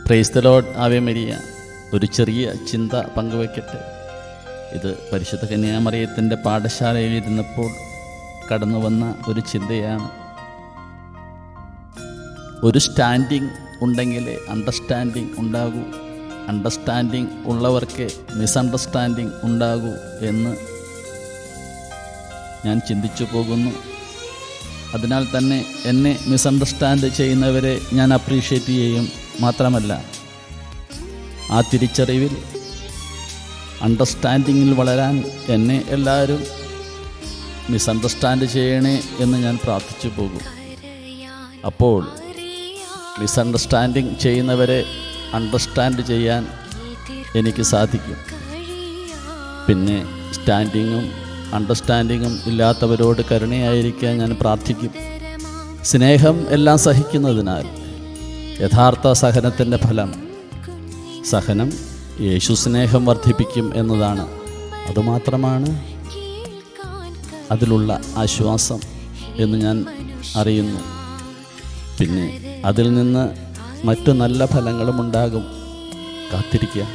Praise the Lord. Ave Maria. ഒരു ചെറിയ ചിന്ത പങ്കുവയ്ക്കട്ടെ. ഇത് പരിശുദ്ധ കന്യാമറിയത്തിൻ്റെ പാഠശാലയിൽ ഇരുന്നപ്പോൾ കടന്നു വന്ന ഒരു ചിന്തയാണ്. ഒരു സ്റ്റാൻഡിങ് ഉണ്ടെങ്കിലേ അണ്ടർസ്റ്റാൻഡിങ് ഉണ്ടാകൂ, അണ്ടർസ്റ്റാൻഡിങ് ഉള്ളവർക്ക് മിസ്അണ്ടർസ്റ്റാൻഡിങ് ഉണ്ടാകൂ എന്ന് ഞാൻ ചിന്തിച്ചു പോകുന്നു. അതിനാൽ തന്നെ എന്നെ മിസ്അണ്ടർസ്റ്റാൻഡ് ചെയ്യുന്നവരെ ഞാൻ അപ്രീഷിയേറ്റ് ചെയ്യും. മാത്രമല്ല, ആ തിരിച്ചറിവിൽ അണ്ടർസ്റ്റാൻഡിങ്ങിൽ വളരാൻ എന്നെ എല്ലാവരും മിസ്അണ്ടർസ്റ്റാൻഡ് ചെയ്യണേ എന്ന് ഞാൻ പ്രാർത്ഥിച്ചു പോകും. അപ്പോൾ മിസ്അണ്ടർസ്റ്റാൻഡിങ് ചെയ്യുന്നവരെ അണ്ടർസ്റ്റാൻഡ് ചെയ്യാൻ എനിക്ക് സാധിക്കും. പിന്നെ സ്റ്റാൻഡിങ്ങും അണ്ടർസ്റ്റാൻഡിങ്ങും ഇല്ലാത്തവരോട് കരുണയായിരിക്കാൻ ഞാൻ പ്രാർത്ഥിക്കും. സ്നേഹം എല്ലാം സഹിക്കുന്നതിനാൽ യഥാർത്ഥ സഹനത്തിൻ്റെ ഫലം സഹനം യേശു സ്നേഹം വർദ്ധിപ്പിക്കും എന്നതാണ്. അതുമാത്രമാണ് അതിലുള്ള ആശ്വാസം എന്ന് ഞാൻ അറിയുന്നു. പിന്നെ അതിൽ നിന്ന് മറ്റു നല്ല ഫലങ്ങളും ഉണ്ടാകും. കാത്തിരിക്കുക.